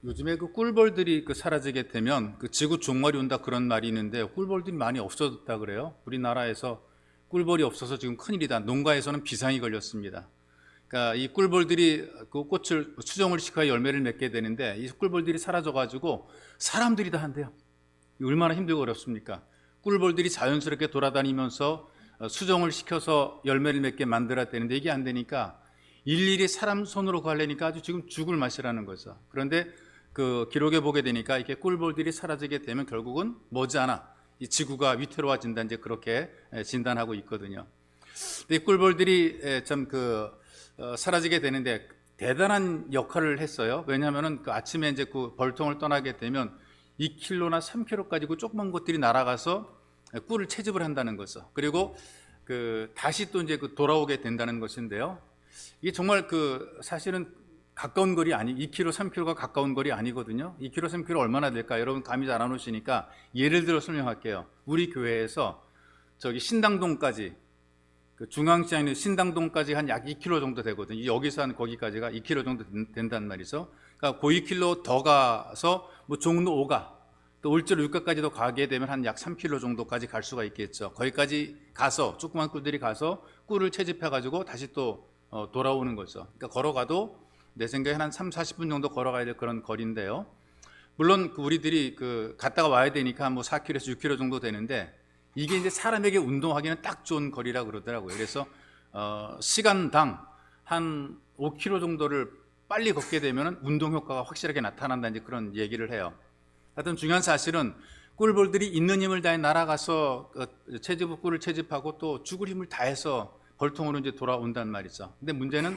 요즘에 꿀벌들이 사라지게 되면 지구 종말이 온다 그런 말이 있는데 꿀벌들이 많이 없어졌다 그래요. 우리나라에서 꿀벌이 없어서 지금 큰일이다. 농가에서는 비상이 걸렸습니다. 그러니까 이 꿀벌들이 그 꽃을 수정을 시켜야 열매를 맺게 되는데 이 꿀벌들이 사라져가지고 사람들이 다 한대요. 얼마나 힘들고 어렵습니까? 꿀벌들이 자연스럽게 돌아다니면서 수정을 시켜서 열매를 맺게 만들어야 되는데 이게 안 되니까 일일이 사람 손으로 가려니까 아주 지금 죽을 맛이라는 거죠. 그런데 기록에 보게 되니까 이렇게 꿀벌들이 사라지게 되면 결국은 머지않아 이 지구가 위태로워진다, 이제 그렇게 진단하고 있거든요. 근데 이 꿀벌들이 참 사라지게 되는데 대단한 역할을 했어요. 왜냐하면은 아침에 이제 벌통을 떠나게 되면 2km나 3km까지 조그만 것들이 날아가서 꿀을 채집을 한다는 거죠. 그리고 다시 또 이제 돌아오게 된다는 것인데요. 이게 정말 사실은 가까운 거리 2km, 3km가 가까운 거리 아니거든요. 2km, 3km 얼마나 될까? 여러분 감이 잘 안 오시니까 예를 들어 설명할게요. 우리 교회에서 저기 신당동까지 중앙시장에 있는 신당동까지 한 약 2km 정도 되거든요. 여기서 한 거기까지가 2km 정도 된단 말이죠. 그러니까 2km 더 가서 뭐 종로 5가 또 울주로 6가까지도 가게 되면 한 약 3km 정도까지 갈 수가 있겠죠. 거기까지 가서 조그만 꿀들이 가서 꿀을 채집해가지고 다시 또 돌아오는 거죠. 그러니까 걸어가도 내 생각에 한 3, 40분 정도 걸어가야 될 그런 거리인데요. 물론 우리들이 갔다가 와야 되니까 뭐 4km에서 6km 정도 되는데 이게 이제 사람에게 운동하기는 딱 좋은 거리라 그러더라고요. 그래서 시간당 한 5km 정도를 빨리 걷게 되면 운동 효과가 확실하게 나타난다, 이제 그런 얘기를 해요. 하여튼 중요한 사실은 꿀벌들이 있는 힘을 다해 날아가서 꿀을 채집하고 또 죽을 힘을 다해서 벌통으로 이제 돌아온단 말이죠. 근데 문제는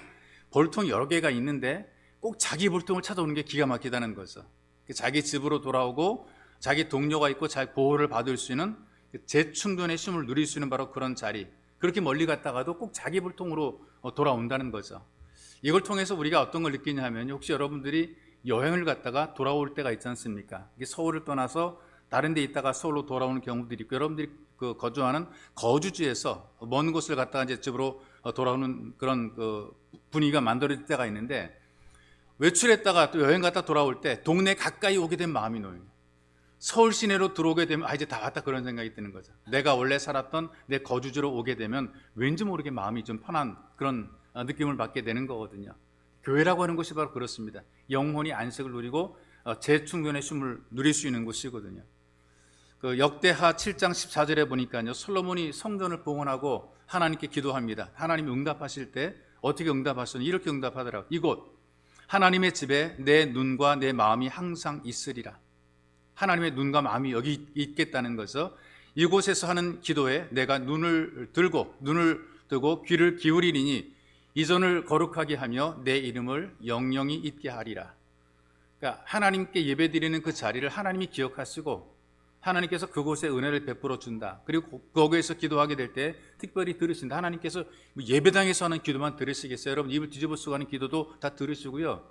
벌통이 여러 개가 있는데 꼭 자기 벌통을 찾아오는 게 기가 막히다는 거죠. 자기 집으로 돌아오고 자기 동료가 있고 잘 보호를 받을 수 있는 재충전의 쉼을 누릴 수 있는 바로 그런 자리, 그렇게 멀리 갔다가도 꼭 자기 벌통으로 돌아온다는 거죠. 이걸 통해서 우리가 어떤 걸 느끼냐 하면, 혹시 여러분들이 여행을 갔다가 돌아올 때가 있지 않습니까? 서울을 떠나서 다른 데 있다가 서울로 돌아오는 경우들이 있고, 여러분들이 거주하는 거주지에서 먼 곳을 갔다가 이제 집으로 돌아오는 그런 분위기가 만들어질 때가 있는데, 외출했다가 또 여행 갔다 돌아올 때 동네 가까이 오게 된 마음이 놓여요. 서울 시내로 들어오게 되면 이제 다 왔다, 그런 생각이 드는 거죠. 내가 원래 살았던 내 거주지로 오게 되면 왠지 모르게 마음이 좀 편한 그런 느낌을 받게 되는 거거든요. 교회라고 하는 것이 바로 그렇습니다. 영혼이 안식을 누리고 재충전의 쉼을 누릴 수 있는 곳이거든요. 역대하 7장 14절에 보니까요, 솔로몬이 성전을 봉헌하고 하나님께 기도합니다. 하나님이 응답하실 때 어떻게 응답하시니? 이렇게 응답하더라고요. 이곳 하나님의 집에 내 눈과 내 마음이 항상 있으리라. 하나님의 눈과 마음이 여기 있겠다는 것은 이곳에서 하는 기도에 내가 눈을 뜨고 귀를 기울이리니 이전을 거룩하게 하며 내 이름을 영영히 있게 하리라. 그러니까 하나님께 예배드리는 그 자리를 하나님이 기억하시고 하나님께서 그곳에 은혜를 베풀어 준다. 그리고 거기에서 기도하게 될 때 특별히 들으신다. 하나님께서 예배당에서 하는 기도만 들으시겠어요? 여러분, 입을 뒤집어 쓰고 하는 기도도 다 들으시고요,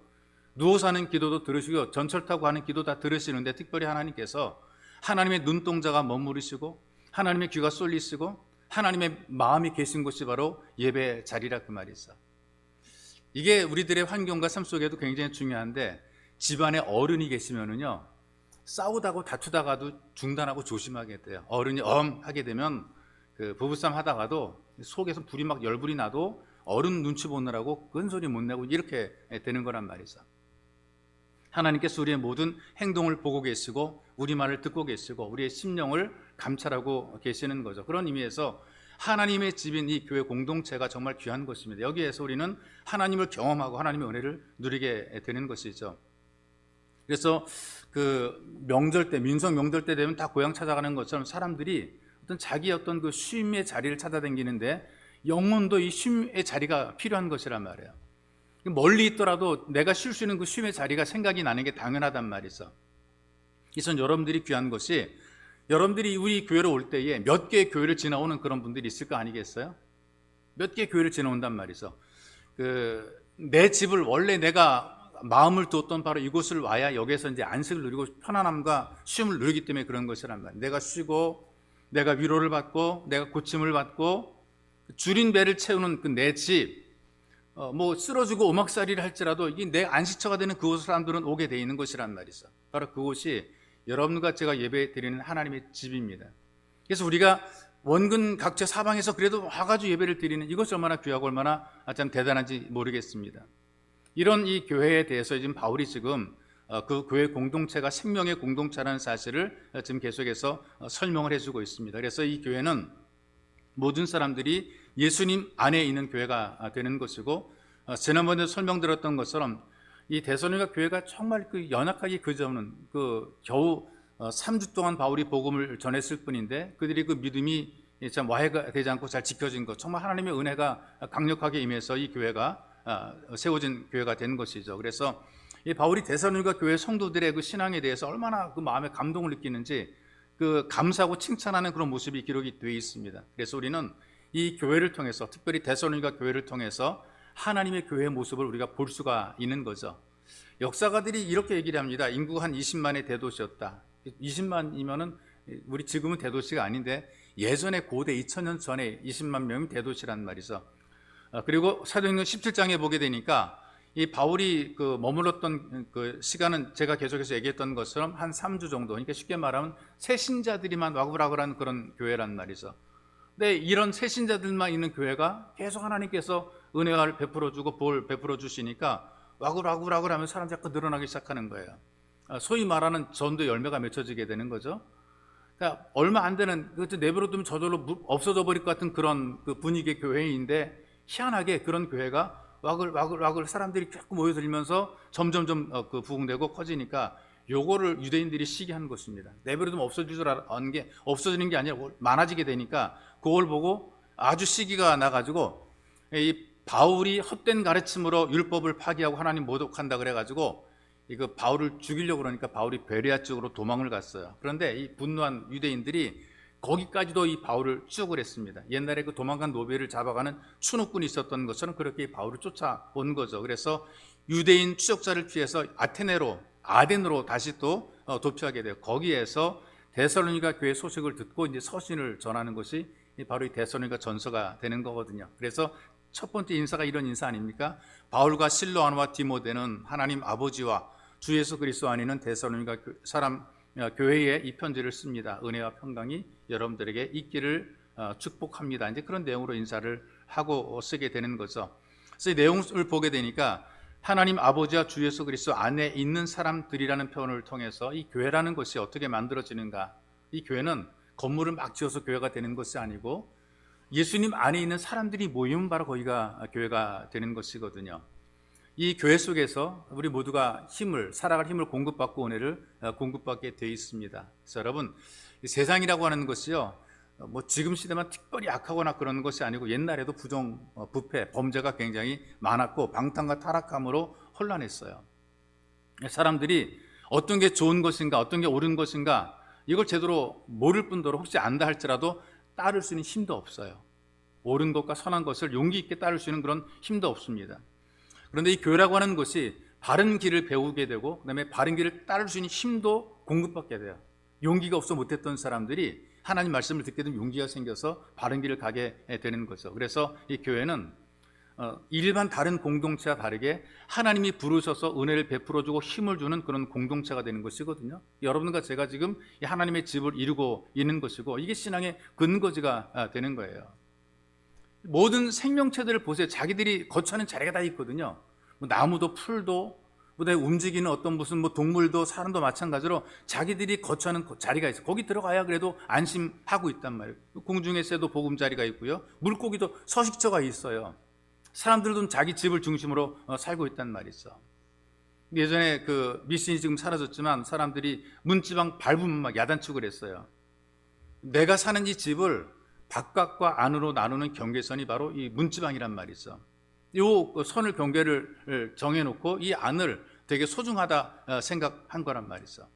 누워서 하는 기도도 들으시고요, 전철 타고 하는 기도 다 들으시는데, 특별히 하나님께서 하나님의 눈동자가 머무르시고 하나님의 귀가 쏠리시고 하나님의 마음이 계신 곳이 바로 예배 자리라, 그 말이죠. 이게 우리들의 환경과 삶 속에도 굉장히 중요한데, 집안에 어른이 계시면은요, 싸우다고 다투다가도 중단하고 조심하게 돼요. 어른이 하게 되면 부부싸움 하다가도 속에서 불이 막 열불이 나도 어른 눈치 보느라고 큰 소리 못 내고 이렇게 되는 거란 말이죠. 하나님께서 우리의 모든 행동을 보고 계시고 우리 말을 듣고 계시고 우리의 심령을 감찰하고 계시는 거죠. 그런 의미에서 하나님의 집인 이 교회 공동체가 정말 귀한 것입니다. 여기에서 우리는 하나님을 경험하고 하나님의 은혜를 누리게 되는 것이죠. 그래서 명절 때, 민속 명절 때 되면 다 고향 찾아가는 것처럼 사람들이 자기 쉼의 자리를 찾아다니는데, 영혼도 이 쉼의 자리가 필요한 것이란 말이에요. 멀리 있더라도 내가 쉴 수 있는 그 쉼의 자리가 생각이 나는 게 당연하단 말이죠. 그래서 여러분들이 귀한 것이, 여러분들이 우리 교회로 올 때에 몇 개의 교회를 지나오는 그런 분들이 있을 거 아니겠어요? 몇 개의 교회를 지나온단 말이죠. 내 집을 원래 내가 마음을 두었던 바로 이곳을 와야 여기에서 이제 안식을 누리고 편안함과 쉼을 누리기 때문에 그런 것이란 말이에요. 내가 쉬고 내가 위로를 받고 내가 고침을 받고 줄인 배를 채우는 내 집, 뭐 쓰러지고 오막살이를 할지라도 이게 내 안식처가 되는 그곳 사람들은 오게 돼 있는 것이란 말이죠. 바로 그곳이 여러분과 제가 예배 드리는 하나님의 집입니다. 그래서 우리가 원근 각처 사방에서 그래도 와가지고 예배를 드리는 이것이 얼마나 귀하고 얼마나 참 대단한지 모르겠습니다. 이런 이 교회에 대해서 지금 바울이 지금 그 교회 공동체가 생명의 공동체라는 사실을 지금 계속해서 설명을 해주고 있습니다. 그래서 이 교회는 모든 사람들이 예수님 안에 있는 교회가 되는 것이고, 지난번에 설명드렸던 것처럼 이 데살로니가 교회가 정말 그 연약하게 그저는 그 겨우 3주 동안 바울이 복음을 전했을 뿐인데 그들이 그 믿음이 참 와해가 되지 않고 잘 지켜진 것, 정말 하나님의 은혜가 강력하게 임해서 이 교회가 세워진 교회가 된 것이죠. 그래서 이 바울이 데살로니가 교회 성도들의 그 신앙에 대해서 얼마나 그 마음에 감동을 느끼는지 그 감사하고 칭찬하는 그런 모습이 기록이 되어 있습니다. 그래서 우리는 이 교회를 통해서, 특별히 데살로니가 교회를 통해서 하나님의 교회의 모습을 우리가 볼 수가 있는 거죠. 역사가들이 이렇게 얘기를 합니다. 인구가 한 20만의 대도시였다. 20만이면은 우리 지금은 대도시가 아닌데 예전에 고대 2000년 전에 20만 명이 대도시란 말이죠. 그리고 사도행전 17장에 보게 되니까 이 바울이 그 머물렀던 그 시간은 제가 계속해서 얘기했던 것처럼 한 3주 정도, 그러니까 쉽게 말하면 새신자들이만 와글와글한 그런 교회란 말이죠. 근데 이런 새신자들만 있는 교회가 계속 하나님께서 은혜를 베풀어주고 볼 베풀어 주시니까 와글와글와글 하면 사람이 자꾸 늘어나기 시작하는 거예요. 소위 말하는 전도 열매가 맺혀지게 되는 거죠. 그러니까 얼마 안 되는, 내버려두면 저절로 없어져 버릴 것 같은 그런 그 분위기의 교회인데, 희한하게 그런 교회가 와글 사람들이 자꾸 모여들면서 점점점 그 부흥되고 커지니까 요거를 유대인들이 시기한 것입니다. 내버려두면 없어질 줄 아는 게 없어지는 게 아니라 많아지게 되니까 그걸 보고 아주 시기가 나가지고 이 바울이 헛된 가르침으로 율법을 파기하고 하나님 모독한다 그래가지고 이거 바울을 죽이려고 그러니까 바울이 베레아 쪽으로 도망을 갔어요. 그런데 이 분노한 유대인들이 거기까지도 이 바울을 추적을 했습니다. 옛날에 그 도망간 노비를 잡아가는 추노꾼이 있었던 것처럼 그렇게 바울을 쫓아온 거죠. 그래서 유대인 추적자를 피해서 아덴으로 다시 또 도피하게 돼요. 거기에서 데살로니가 교회 소식을 듣고 이제 서신을 전하는 것이 바로 이 데살로니가 전서가 되는 거거든요. 그래서 첫 번째 인사가 이런 인사 아닙니까? 바울과 실로아나와 디모데는 하나님 아버지와 주 예수 그리스도 안에는 데살로니가 교회에 이 편지를 씁니다. 은혜와 평강이 여러분들에게 있기를 축복합니다. 이제 그런 내용으로 인사를 하고 쓰게 되는 거죠. 그래서 이 내용을 보게 되니까 하나님 아버지와 주 예수 그리스도 안에 있는 사람들이라는 표현을 통해서 이 교회라는 것이 어떻게 만들어지는가? 이 교회는 건물을 막 지어서 교회가 되는 것이 아니고 예수님 안에 있는 사람들이 모이면 바로 거기가 교회가 되는 것이거든요. 이 교회 속에서 우리 모두가 살아갈 힘을 공급받고 은혜를 공급받게 되어 있습니다. 그래서 여러분, 세상이라고 하는 것이요, 뭐 지금 시대만 특별히 악하거나 그런 것이 아니고 옛날에도 부패, 범죄가 굉장히 많았고 방탕과 타락함으로 혼란했어요. 사람들이 어떤 게 좋은 것인가, 어떤 게 옳은 것인가 이걸 제대로 모를 뿐더러 혹시 안다 할지라도 따를 수 있는 힘도 없어요. 옳은 것과 선한 것을 용기 있게 따를 수 있는 그런 힘도 없습니다. 그런데 이 교회라고 하는 것이 바른 길을 배우게 되고 그다음에 바른 길을 따를 수 있는 힘도 공급받게 돼요. 용기가 없어 못했던 사람들이 하나님 말씀을 듣게 되면 용기가 생겨서 바른 길을 가게 되는 거죠. 그래서 이 교회는 일반 다른 공동체와 다르게 하나님이 부르셔서 은혜를 베풀어주고 힘을 주는 그런 공동체가 되는 것이거든요. 여러분과 제가 지금 하나님의 집을 이루고 있는 것이고 이게 신앙의 근거지가 되는 거예요. 모든 생명체들을 보세요. 자기들이 거처하는 자리가 다 있거든요. 뭐 나무도 풀도 그다음에 움직이는 어떤 무슨 뭐 동물도 사람도 마찬가지로 자기들이 거처하는 자리가 있어요. 거기 들어가야 그래도 안심하고 있단 말이에요. 공중의 새도 보금자리가 있고요. 물고기도 서식처가 있어요. 사람들도 자기 집을 중심으로 살고 있단 말이죠. 예전에 그 미신이 지금 사라졌지만 사람들이 문지방 밟으면 막 야단치고 그랬어요. 내가 사는 이 집을 바깥과 안으로 나누는 경계선이 바로 이 문지방이란 말이죠. 이 선을 경계를 정해놓고 이 안을 되게 소중하다 생각한 거란 말이죠.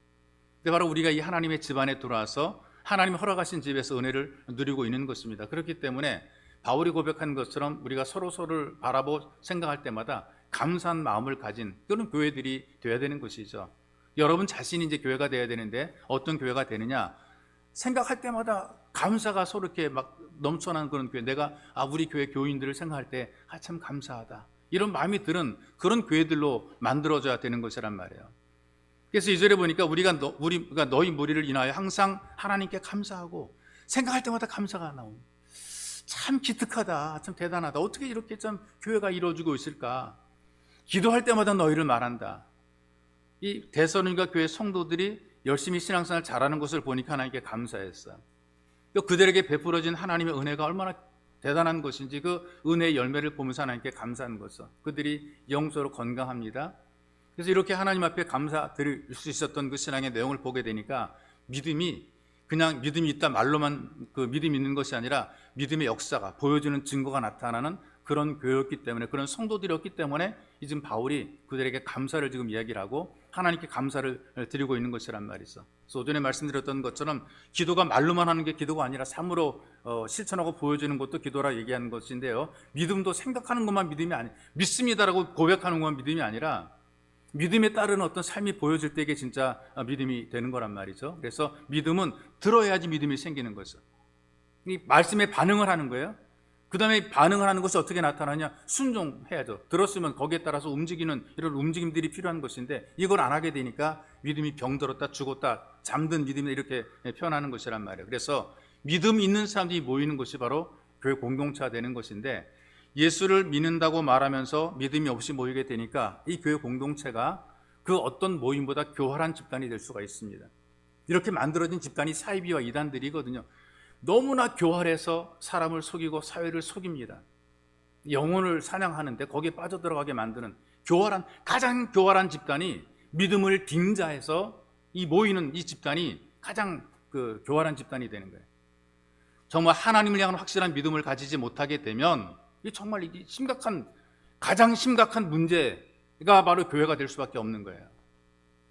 근데 바로 우리가 이 하나님의 집 안에 들어와서 하나님이 허락하신 집에서 은혜를 누리고 있는 것입니다. 그렇기 때문에 바울이 고백한 것처럼 우리가 서로를 바라보고 생각할 때마다 감사한 마음을 가진 그런 교회들이 되어야 되는 것이죠. 여러분 자신이 이제 교회가 되어야 되는데 어떤 교회가 되느냐? 생각할 때마다 감사가 서로 이렇게 막 넘쳐나는 그런 교회. 내가 우리 교회 교인들을 생각할 때 참 감사하다. 이런 마음이 드는 그런 교회들로 만들어져야 되는 것이란 말이에요. 그래서 2절에 보니까 우리가 너희 무리를 인하여 항상 하나님께 감사하고 생각할 때마다 감사가 나옵니다. 참 기특하다, 참 대단하다, 어떻게 이렇게 참 교회가 이루어지고 있을까. 기도할 때마다 너희를 말한다. 이 데살로니가 교회 성도들이 열심히 신앙생활 잘하는 것을 보니까 하나님께 감사했어요. 그들에게 베풀어진 하나님의 은혜가 얼마나 대단한 것인지 그 은혜의 열매를 보면서 하나님께 감사하는 것이죠. 그들이 영적으로 건강합니다. 그래서 이렇게 하나님 앞에 감사드릴 수 있었던 그 신앙의 내용을 보게 되니까 믿음이 그냥 믿음이 있다 말로만 그 믿음이 있는 것이 아니라 믿음의 역사가 보여주는 증거가 나타나는 그런 교회였기 때문에, 그런 성도들이었기 때문에 지금 바울이 그들에게 감사를 지금 이야기를 하고 하나님께 감사를 드리고 있는 것이란 말이죠. 그래서 오전에 말씀드렸던 것처럼 기도가 말로만 하는 게 기도가 아니라 삶으로 실천하고 보여주는 것도 기도라 얘기하는 것인데요, 믿음도 생각하는 것만 믿음이 아니, 믿습니다라고 고백하는 것만 믿음이 아니라 믿음에 따르는 어떤 삶이 보여질 때 이게 진짜 믿음이 되는 거란 말이죠. 그래서 믿음은 들어야지 믿음이 생기는 거죠. 이 말씀에 반응을 하는 거예요. 그 다음에 반응을 하는 것이 어떻게 나타나냐? 순종해야죠. 들었으면 거기에 따라서 움직이는 이런 움직임들이 필요한 것인데 이걸 안 하게 되니까 믿음이 병들었다, 죽었다, 잠든 믿음이 이렇게 표현하는 것이란 말이에요. 그래서 믿음 있는 사람들이 모이는 것이 바로 교회 공동체가 되는 것인데, 예수를 믿는다고 말하면서 믿음이 없이 모이게 되니까 이 교회 공동체가 그 어떤 모임보다 교활한 집단이 될 수가 있습니다. 이렇게 만들어진 집단이 사이비와 이단들이거든요. 너무나 교활해서 사람을 속이고 사회를 속입니다. 영혼을 사냥하는데 거기에 빠져들어가게 만드는 가장 교활한 집단이 믿음을 빙자해서 이 모이는 이 집단이 가장 그 교활한 집단이 되는 거예요. 정말 하나님을 향한 확실한 믿음을 가지지 못하게 되면 이 정말 이게 가장 심각한 문제가 바로 교회가 될 수밖에 없는 거예요.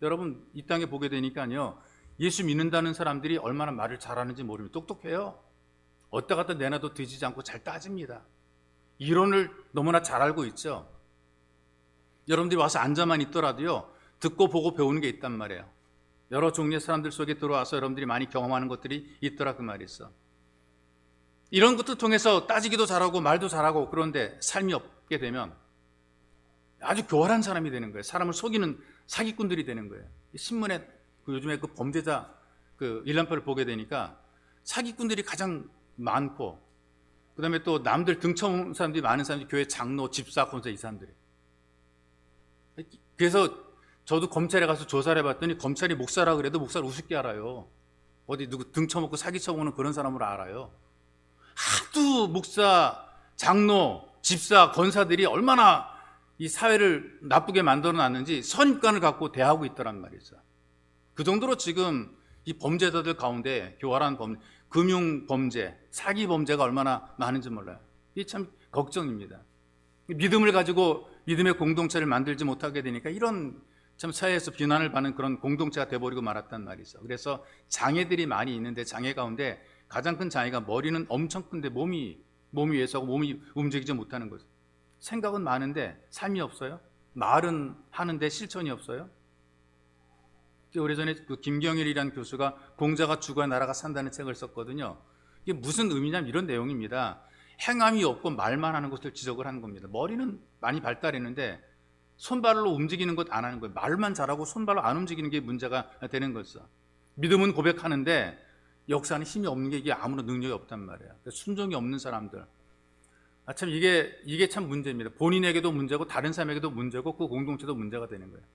여러분, 이 땅에 보게 되니까요, 예수 믿는다는 사람들이 얼마나 말을 잘하는지 모릅니다. 똑똑해요. 어디다 갖다 내놔도 뒤지지 않고 잘 따집니다. 이론을 너무나 잘 알고 있죠. 여러분들이 와서 앉아만 있더라도요, 듣고 보고 배우는 게 있단 말이에요. 여러 종류의 사람들 속에 들어와서 여러분들이 많이 경험하는 것들이 있더라 그 말이 있어. 이런 것들 통해서 따지기도 잘하고 말도 잘하고, 그런데 삶이 없게 되면 아주 교활한 사람이 되는 거예요. 사람을 속이는 사기꾼들이 되는 거예요. 신문에 요즘에 그 범죄자 그 일람표를 보게 되니까 사기꾼들이 가장 많고, 그 다음에 또 남들 등쳐온 사람들이 많은 사람들이 교회 장로, 집사, 권사 이 사람들이. 그래서 저도 검찰에 가서 조사를 해봤더니 검찰이 목사라 그래도 목사를 우습게 알아요. 어디 누구 등쳐먹고 사기 쳐먹는 그런 사람으로 알아요. 하도 목사, 장로, 집사, 권사들이 얼마나 이 사회를 나쁘게 만들어 놨는지 선입관을 갖고 대하고 있더란 말이죠. 그 정도로 지금 이 범죄자들 가운데 교활한 금융 범죄, 사기 범죄가 얼마나 많은지 몰라요. 이게 참 걱정입니다. 믿음을 가지고 믿음의 공동체를 만들지 못하게 되니까 이런 참 사회에서 비난을 받는 그런 공동체가 돼버리고 말았단 말이죠. 그래서 장애들이 많이 있는데, 장애 가운데 가장 큰 장애가 머리는 엄청 큰데 몸이 왜소하고 몸이 움직이지 못하는 거죠. 생각은 많은데 삶이 없어요. 말은 하는데 실천이 없어요. 오래전에 그 김경일이라는 교수가 공자가 죽어야 나라가 산다는 책을 썼거든요. 이게 무슨 의미냐면 이런 내용입니다. 행함이 없고 말만 하는 것을 지적을 하는 겁니다. 머리는 많이 발달했는데 손발로 움직이는 것 안 하는 거예요. 말만 잘하고 손발로 안 움직이는 게 문제가 되는 거죠. 믿음은 고백하는데 역사는 힘이 없는 게, 이게 아무런 능력이 없단 말이에요. 순종이 없는 사람들. 참 이게 참 문제입니다. 본인에게도 문제고 다른 사람에게도 문제고 그 공동체도 문제가 되는 거예요.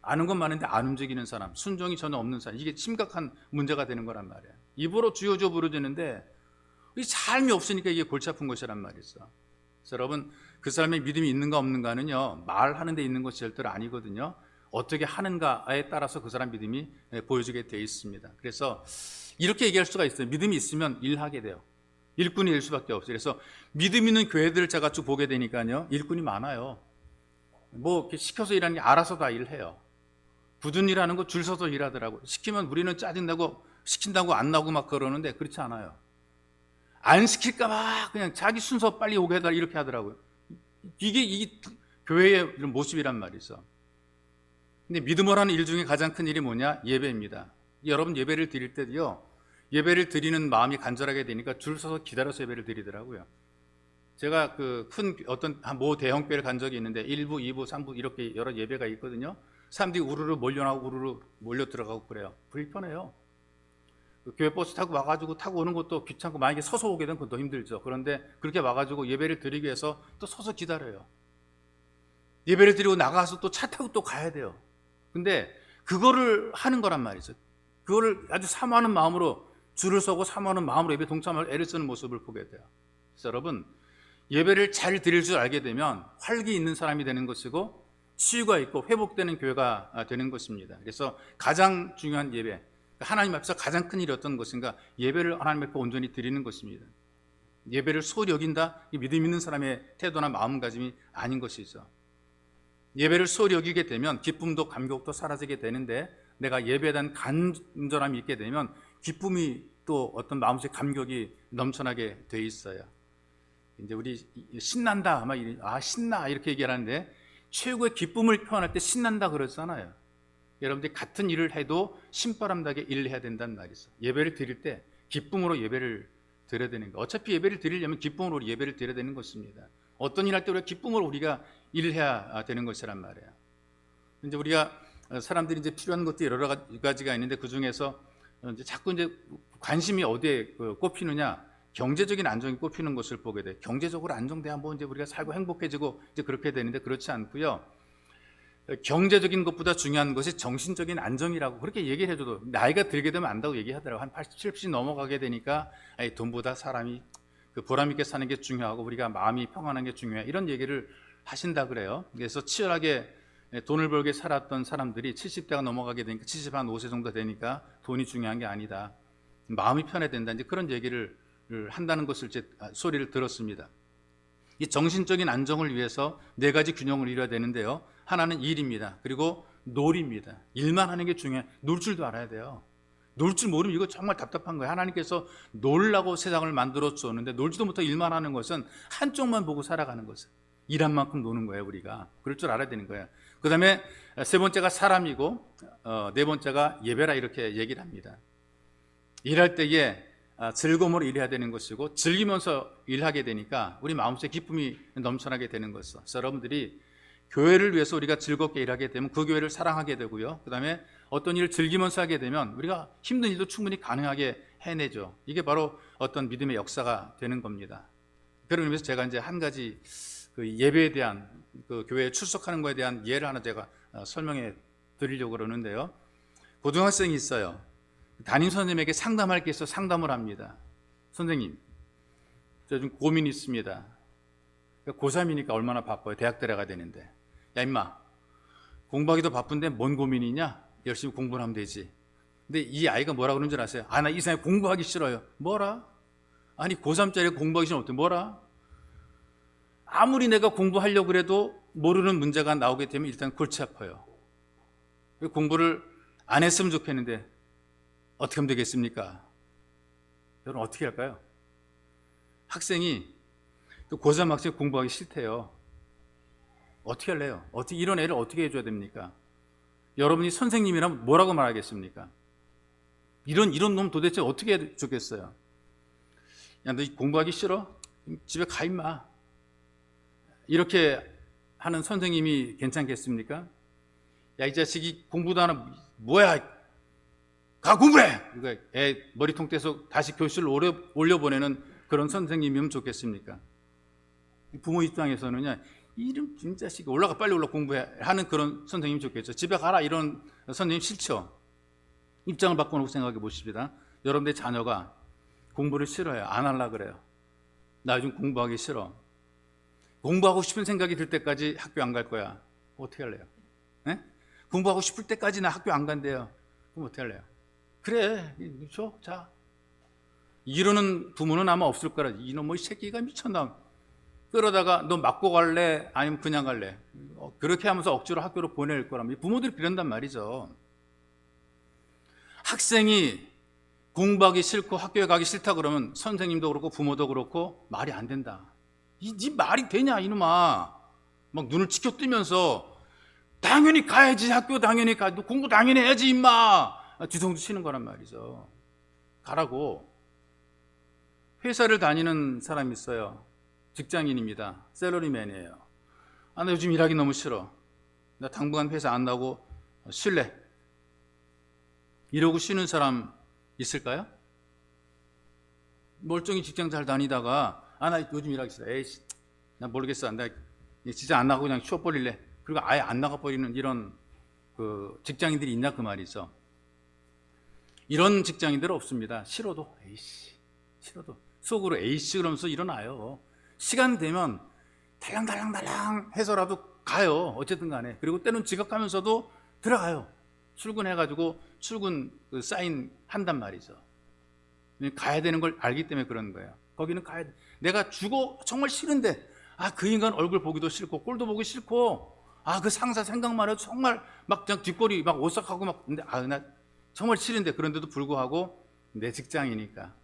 아는 건 많은데 안 움직이는 사람, 순종이 전혀 없는 사람, 이게 심각한 문제가 되는 거란 말이에요. 입으로 주여주여 부르짖는데 이 삶이 없으니까 이게 골치 아픈 것이란 말이죠. 그래서 여러분, 그 사람의 믿음이 있는가 없는가는요, 말하는 데 있는 것이 절대로 아니거든요. 어떻게 하는가에 따라서 그 사람 믿음이 보여지게 되어 있습니다. 그래서 이렇게 얘기할 수가 있어요. 믿음이 있으면 일하게 돼요. 일꾼이 될 수밖에 없어요. 그래서 믿음 있는 교회들을 제가 쭉 보게 되니까요, 일꾼이 많아요. 뭐 이렇게 시켜서 일하는 게 알아서 다 일해요. 굳은 일하는 거 줄 서서 일하더라고요. 시키면 우리는 짜증나고 시킨다고 안 나오고 막 그러는데 그렇지 않아요. 안 시킬까 봐 그냥 자기 순서 빨리 오게 해달라 이렇게 하더라고요. 이게 교회의 이런 모습이란 말이죠. 근데 믿음을 하는 일 중에 가장 큰 일이 뭐냐? 예배입니다. 여러분, 예배를 드릴 때도요, 예배를 드리는 마음이 간절하게 되니까 줄 서서 기다려서 예배를 드리더라고요. 제가 그 큰 어떤 모 대형교회를 간 적이 있는데 1부, 2부, 3부 이렇게 여러 예배가 있거든요. 사람들이 우르르 몰려나오고 우르르 몰려 들어가고 그래요. 불편해요. 그 교회 버스 타고 와가지고 타고 오는 것도 귀찮고, 만약에 서서 오게 되면 그것도 힘들죠. 그런데 그렇게 와가지고 예배를 드리기 위해서 또 서서 기다려요. 예배를 드리고 나가서 또 차 타고 또 가야 돼요. 근데 그거를 하는 거란 말이죠. 그거를 아주 사모하는 마음으로 줄을 서고 사모하는 마음으로 예배 동참할 애를 쓰는 모습을 보게 돼요. 그래서 여러분, 예배를 잘 드릴 줄 알게 되면 활기 있는 사람이 되는 것이고 치유가 있고 회복되는 교회가 되는 것입니다. 그래서 가장 중요한 예배, 하나님 앞에서 가장 큰 일이 어떤 것인가? 예배를 하나님 앞에 온전히 드리는 것입니다. 예배를 소홀히 여긴다? 믿음 있는 사람의 태도나 마음가짐이 아닌 것이죠. 예배를 소홀히 여기게 되면 기쁨도 감격도 사라지게 되는데, 내가 예배에 대한 간절함이 있게 되면 기쁨이 또 어떤 마음속에 감격이 넘쳐나게 돼 있어요. 이제 우리 신난다, 신나 이렇게 얘기하는데, 최고의 기쁨을 표현할 때 신난다 그러잖아요. 여러분들이 같은 일을 해도 신바람나게 일을 해야 된다는 말이죠. 예배를 드릴 때 기쁨으로 예배를 드려야 되는 거. 어차피 예배를 드리려면 기쁨으로 예배를 드려야 되는 것입니다. 어떤 일 할 때 우리가 기쁨으로 우리가 일을 해야 되는 것이란 말이에요. 이제 우리가 사람들이 이제 필요한 것도 여러 가지가 있는데, 그 중에서 이제 자꾸 이제 관심이 어디에 꼽히느냐? 경제적인 안정이 꼽히는 것을 보게 돼. 경제적으로 안정돼야 뭐 이제 우리가 살고 행복해지고 이제 그렇게 되는데, 그렇지 않고요. 경제적인 것보다 중요한 것이 정신적인 안정이라고 그렇게 얘기를 해줘도 나이가 들게 되면 안다고 얘기하더라고요. 한 80, 70 넘어가게 되니까 돈보다 사람이 그 보람 있게 사는 게 중요하고 우리가 마음이 평안한 게 중요해, 이런 얘기를 하신다 그래요. 그래서 치열하게 돈을 벌게 살았던 사람들이 70대가 넘어가게 되니까, 70, 한 5세 정도 되니까 돈이 중요한 게 아니다, 마음이 편해야 된다, 이제 그런 얘기를 한다는 것을 제 소리를 들었습니다. 이 정신적인 안정을 위해서 네 가지 균형을 이뤄야 되는데요. 하나는 일입니다. 그리고 놀입니다. 일만 하는 게 중요해. 놀 줄도 알아야 돼요. 놀 줄 모르면 이거 정말 답답한 거예요. 하나님께서 놀라고 세상을 만들어 줬는데 놀지도 못하고 일만 하는 것은 한쪽만 보고 살아가는 것은, 일한 만큼 노는 거예요. 우리가 그럴 줄 알아야 되는 거예요. 그 다음에 세 번째가 사람이고, 네 번째가 예배라, 이렇게 얘기를 합니다. 일할 때에 즐거움으로 일해야 되는 것이고, 즐기면서 일하게 되니까 우리 마음속에 기쁨이 넘쳐나게 되는 것이죠. 그래서 여러분들이 교회를 위해서 우리가 즐겁게 일하게 되면 그 교회를 사랑하게 되고요. 그 다음에 어떤 일을 즐기면서 하게 되면 우리가 힘든 일도 충분히 가능하게 해내죠. 이게 바로 어떤 믿음의 역사가 되는 겁니다. 그런 의미에서 제가 이제 한 가지 그 예배에 대한, 그 교회에 출석하는 것에 대한 예를 하나 제가 설명해 드리려고 그러는데요. 고등학생이 있어요. 담임 선생님에게 상담할 게 있어 상담을 합니다. 선생님, 저 좀 고민이 있습니다. 고3이니까 얼마나 바빠요. 대학 들어가야 되는데. 야 임마, 공부하기도 바쁜데 뭔 고민이냐? 열심히 공부를 하면 되지. 근데 이 아이가 뭐라 그러는 줄 아세요? 나 이 세상에 공부하기 싫어요. 뭐라? 아니 고3짜리 공부하기 싫으면 어때? 뭐라? 아무리 내가 공부하려고 그래도 모르는 문제가 나오게 되면 일단 골치 아파요. 공부를 안 했으면 좋겠는데 어떻게 하면 되겠습니까? 여러분 어떻게 할까요? 학생이, 고3 학생이 공부하기 싫대요. 어떻게 할래요? 이런 애를 어떻게 해줘야 됩니까? 여러분이 선생님이라면 뭐라고 말하겠습니까? 이런 놈 도대체 어떻게 해야 좋겠어요? 야, 너 공부하기 싫어? 집에 가 임마. 이렇게 하는 선생님이 괜찮겠습니까? 야, 이 자식이 공부도 안 하고 뭐야? 가 공부해! 그러니까 애 머리통 떼서 다시 교실로 올려보내는 그런 선생님이면 좋겠습니까? 부모 입장에서는요, 이름 진짜식 올라가, 빨리 올라 공부해 하는 그런 선생님이 좋겠죠. 집에 가라 이런 선생님 싫죠. 입장을 바꿔놓고 생각해 보십시다. 여러분의 자녀가 공부를 싫어해요. 안 하려고 그래요. 나 요즘 공부하기 싫어. 공부하고 싶은 생각이 들 때까지 학교 안 갈 거야. 어떻게 할래요? 네? 공부하고 싶을 때까지 나 학교 안 간대요. 그럼 어떻게 할래요? 그래, 자. 이러는 부모는 아마 없을 거라. 이놈의 새끼가 미쳤나. 그러다가 너 맞고 갈래? 아니면 그냥 갈래? 그렇게 하면서 억지로 학교로 보낼 거라면 부모들이 그런단 말이죠. 학생이 공부하기 싫고 학교에 가기 싫다 그러면 선생님도 그렇고 부모도 그렇고 말이 안 된다. 이 말이 되냐 이놈아. 막 눈을 치켜뜨면서 당연히 가야지, 학교 당연히 가, 너 공부 당연히 해야지 임마, 뒤통수 치는 거란 말이죠. 가라고. 회사를 다니는 사람이 있어요. 직장인입니다. 샐러리맨이에요. 나 요즘 일하기 너무 싫어. 나 당분간 회사 안 나고 쉴래. 이러고 쉬는 사람 있을까요? 멀쩡히 직장 잘 다니다가 나 요즘 일하기 싫어. 에이씨, 나 모르겠어. 나 진짜 안 나가고 그냥 쉬어버릴래. 그리고 아예 안 나가버리는 이런 그 직장인들이 있냐 그 말이죠. 이런 직장인들은 없습니다. 싫어도 에이씨, 싫어도 속으로 에이씨 그러면서 일어나요. 시간 되면 달랑달랑달랑 해서라도 가요. 어쨌든 간에. 그리고 때론 지각하면서도 들어가요. 출근해가지고 출근 그 사인 한단 말이죠. 가야 되는 걸 알기 때문에 그런 거예요. 거기는 가야 돼. 내가 죽어 정말 싫은데 그 인간 얼굴 보기도 싫고 꼴도 보기 싫고 그 상사 생각만 해도 정말 막 그냥 뒷골이 막 오싹하고 막 근데 나 정말 싫은데 그런데도 불구하고 내 직장이니까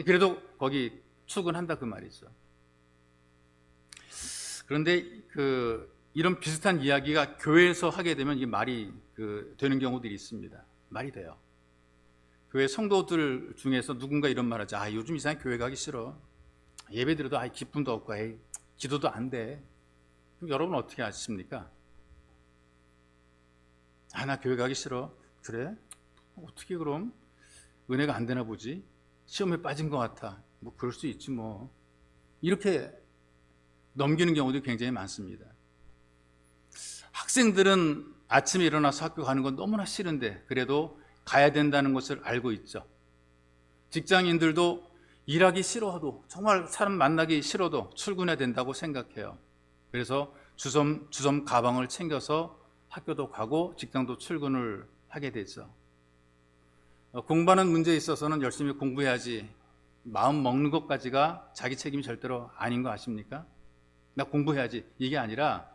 그래도 거기 출근한다 그 말이죠. 그런데 이런 비슷한 이야기가 교회에서 하게 되면 이게 말이 되는 경우들이 있습니다. 말이 돼요. 교회 성도들 중에서 누군가 이런 말 하죠. 요즘 이상하게 교회 가기 싫어. 예배 드려도 기쁨도 없고 기도도 안 돼. 그럼 여러분 어떻게 하십니까? 나 교회 가기 싫어. 그래? 어떻게 그럼? 은혜가 안 되나 보지? 시험에 빠진 것 같아. 뭐 그럴 수 있지 뭐. 이렇게 넘기는 경우도 굉장히 많습니다. 학생들은 아침에 일어나서 학교 가는 건 너무나 싫은데 그래도 가야 된다는 것을 알고 있죠. 직장인들도 일하기 싫어도 정말 사람 만나기 싫어도 출근해야 된다고 생각해요. 그래서 주섬 가방을 챙겨서 학교도 가고 직장도 출근을 하게 되죠. 공부하는 문제에 있어서는 열심히 공부해야지 마음 먹는 것까지가 자기 책임이 절대로 아닌 거 아십니까? 나 공부해야지 이게 아니라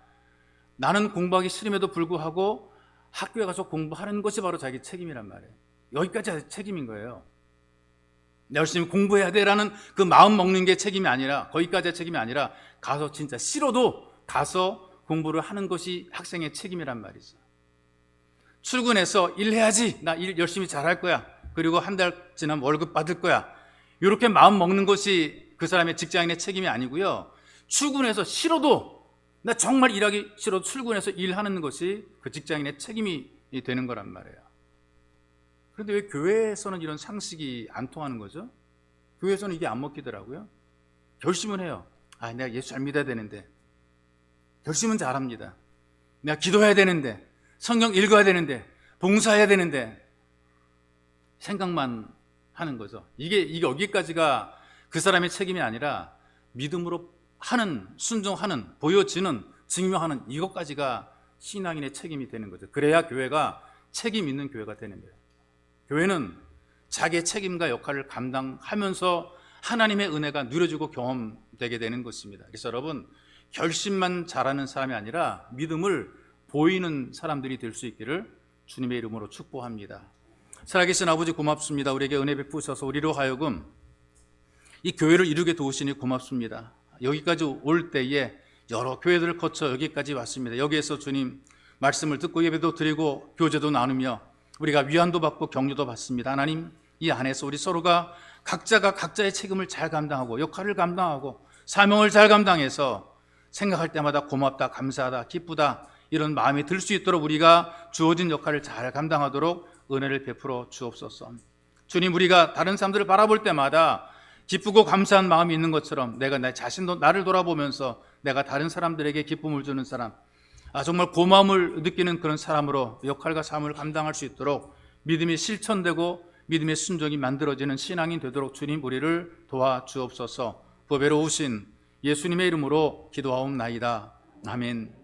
나는 공부하기 싫음에도 불구하고 학교에 가서 공부하는 것이 바로 자기 책임이란 말이에요. 여기까지 책임인 거예요. 열심히 공부해야 돼라는 그 마음 먹는 게 책임이 아니라 거기까지의 책임이 아니라 가서 진짜 싫어도 가서 공부를 하는 것이 학생의 책임이란 말이죠. 출근해서 일해야지 나 일 열심히 잘할 거야 그리고 한 달 지나면 월급 받을 거야 이렇게 마음 먹는 것이 그 사람의 직장인의 책임이 아니고요. 출근해서 싫어도 나 정말 일하기 싫어도 출근해서 일하는 것이 그 직장인의 책임이 되는 거란 말이에요. 그런데 왜 교회에서는 이런 상식이 안 통하는 거죠? 교회에서는 이게 안 먹히더라고요. 결심은 해요. 내가 예수 잘 믿어야 되는데 결심은 잘합니다. 내가 기도해야 되는데 성경 읽어야 되는데 봉사해야 되는데 생각만 하는 거죠. 이게 여기까지가 그 사람의 책임이 아니라 믿음으로 하는, 순종하는, 보여지는, 증명하는 이것까지가 신앙인의 책임이 되는 거죠. 그래야 교회가 책임 있는 교회가 되는 거예요. 교회는 자기의 책임과 역할을 감당하면서 하나님의 은혜가 누려지고 경험되게 되는 것입니다. 그래서 여러분 결심만 잘하는 사람이 아니라 믿음을 보이는 사람들이 될 수 있기를 주님의 이름으로 축복합니다. 살아계신 아버지 고맙습니다. 우리에게 은혜 베푸셔서 우리로 하여금 이 교회를 이루게 도우시니 고맙습니다. 여기까지 올 때에 여러 교회들을 거쳐 여기까지 왔습니다. 여기에서 주님 말씀을 듣고 예배도 드리고 교제도 나누며 우리가 위안도 받고 격려도 받습니다. 하나님 이 안에서 우리 서로가 각자가 각자의 책임을 잘 감당하고 역할을 감당하고 사명을 잘 감당해서 생각할 때마다 고맙다, 감사하다, 기쁘다 이런 마음이 들 수 있도록 우리가 주어진 역할을 잘 감당하도록 은혜를 베풀어 주옵소서. 주님 우리가 다른 사람들을 바라볼 때마다 기쁘고 감사한 마음이 있는 것처럼 내가 내 자신도 나를 돌아보면서 내가 다른 사람들에게 기쁨을 주는 사람 정말 고마움을 느끼는 그런 사람으로 역할과 삶을 감당할 수 있도록 믿음이 실천되고 믿음의 순종이 만들어지는 신앙이 되도록 주님 우리를 도와주옵소서. 보배로우신 예수님의 이름으로 기도하옵나이다. 아멘.